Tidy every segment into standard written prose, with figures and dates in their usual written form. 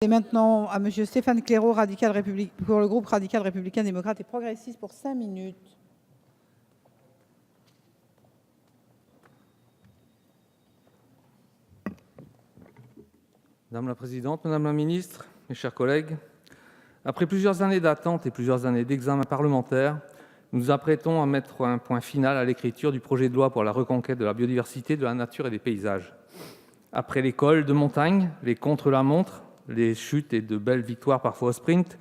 Et maintenant à Monsieur Stéphane Claireau, pour le groupe radical républicain démocrate et progressiste pour 5 minutes. Madame la présidente, madame la ministre, mes chers collègues, après plusieurs années d'attente et plusieurs années d'examen parlementaire, nous nous apprêtons à mettre un point final à l'écriture du projet de loi pour la reconquête de la biodiversité, de la nature et des paysages. Après les cols de montagne, les contre-la-montre, les chutes et de belles victoires parfois au sprint,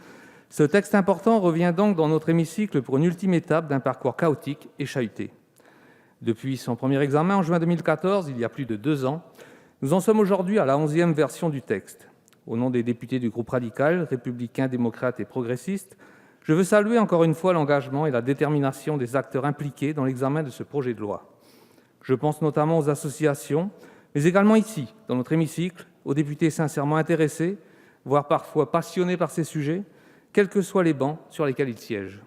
ce texte important revient donc dans notre hémicycle pour une ultime étape d'un parcours chaotique et chahuté. Depuis son premier examen en juin 2014, il y a plus de 2 ans, nous en sommes aujourd'hui à la 11e version du texte. Au nom des députés du groupe radical, républicain, démocrate et progressiste, je veux saluer encore une fois l'engagement et la détermination des acteurs impliqués dans l'examen de ce projet de loi. Je pense notamment aux associations, mais également ici, dans notre hémicycle, aux députés sincèrement intéressés, voire parfois passionnés par ces sujets, quels que soient les bancs sur lesquels ils siègent.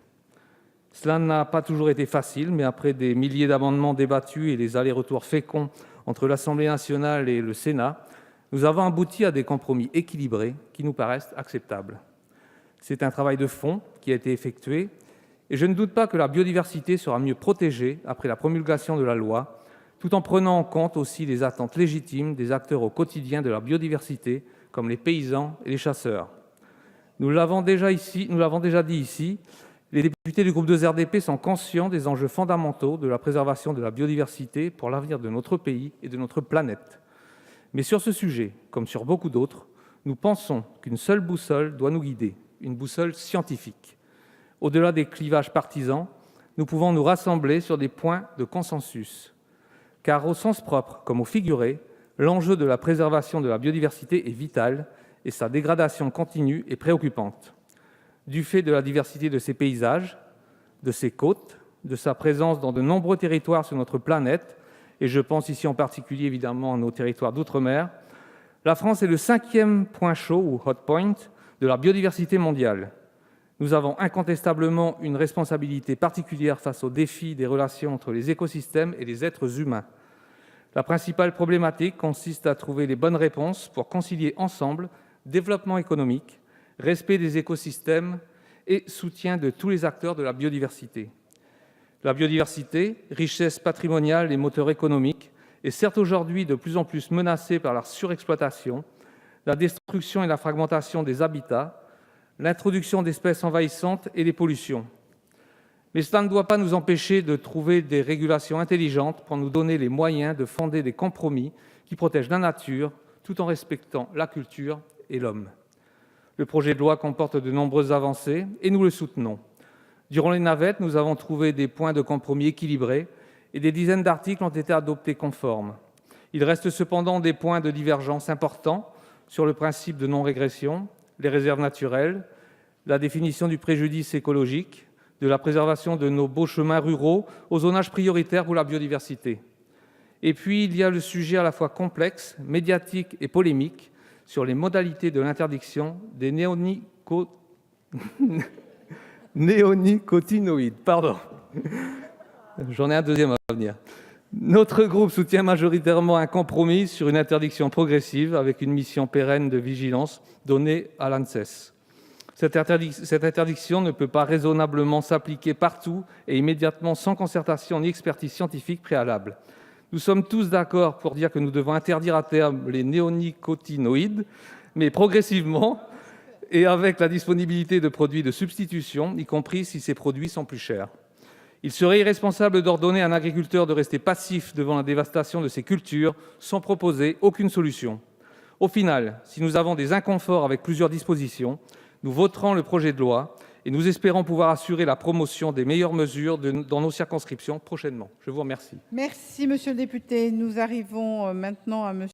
Cela n'a pas toujours été facile, mais après des milliers d'amendements débattus et les allers-retours féconds entre l'Assemblée nationale et le Sénat, nous avons abouti à des compromis équilibrés qui nous paraissent acceptables. C'est un travail de fond qui a été effectué, et je ne doute pas que la biodiversité sera mieux protégée après la promulgation de la loi, tout en prenant en compte aussi les attentes légitimes des acteurs au quotidien de la biodiversité, comme les paysans et les chasseurs. Nous l'avons déjà dit ici, les députés du groupe 2RDP sont conscients des enjeux fondamentaux de la préservation de la biodiversité pour l'avenir de notre pays et de notre planète. Mais sur ce sujet, comme sur beaucoup d'autres, nous pensons qu'une seule boussole doit nous guider, une boussole scientifique. Au-delà des clivages partisans, nous pouvons nous rassembler sur des points de consensus. Car au sens propre comme au figuré, l'enjeu de la préservation de la biodiversité est vital et sa dégradation continue est préoccupante. Du fait de la diversité de ses paysages, de ses côtes, de sa présence dans de nombreux territoires sur notre planète, et je pense ici en particulier évidemment à nos territoires d'outre-mer, la France est le 5e point chaud ou hot point de la biodiversité mondiale. Nous avons incontestablement une responsabilité particulière face aux défis des relations entre les écosystèmes et les êtres humains. La principale problématique consiste à trouver les bonnes réponses pour concilier ensemble développement économique, respect des écosystèmes et soutien de tous les acteurs de la biodiversité. La biodiversité, richesse patrimoniale et moteur économique, est certes aujourd'hui de plus en plus menacée par la surexploitation, la destruction et la fragmentation des habitats, l'introduction d'espèces envahissantes et les pollutions. Mais cela ne doit pas nous empêcher de trouver des régulations intelligentes pour nous donner les moyens de fonder des compromis qui protègent la nature tout en respectant la culture et l'homme. Le projet de loi comporte de nombreuses avancées et nous le soutenons. Durant les navettes, nous avons trouvé des points de compromis équilibrés et des dizaines d'articles ont été adoptés conformes. Il reste cependant des points de divergence importants sur le principe de non-régression, les réserves naturelles, la définition du préjudice écologique, de la préservation de nos beaux chemins ruraux au zonage prioritaire pour la biodiversité. Et puis, il y a le sujet à la fois complexe, médiatique et polémique sur les modalités de l'interdiction des néonicotinoïdes. J'en ai un deuxième à venir. Notre groupe soutient majoritairement un compromis sur une interdiction progressive avec une mission pérenne de vigilance donnée à l'ANSES. Cette interdiction ne peut pas raisonnablement s'appliquer partout et immédiatement sans concertation ni expertise scientifique préalable. Nous sommes tous d'accord pour dire que nous devons interdire à terme les néonicotinoïdes, mais progressivement et avec la disponibilité de produits de substitution, y compris si ces produits sont plus chers. Il serait irresponsable d'ordonner à un agriculteur de rester passif devant la dévastation de ses cultures sans proposer aucune solution. Au final, si nous avons des inconforts avec plusieurs dispositions, nous voterons le projet de loi et nous espérons pouvoir assurer la promotion des meilleures mesures dans nos circonscriptions prochainement. Je vous remercie. Merci, monsieur le député. Nous arrivons maintenant à monsieur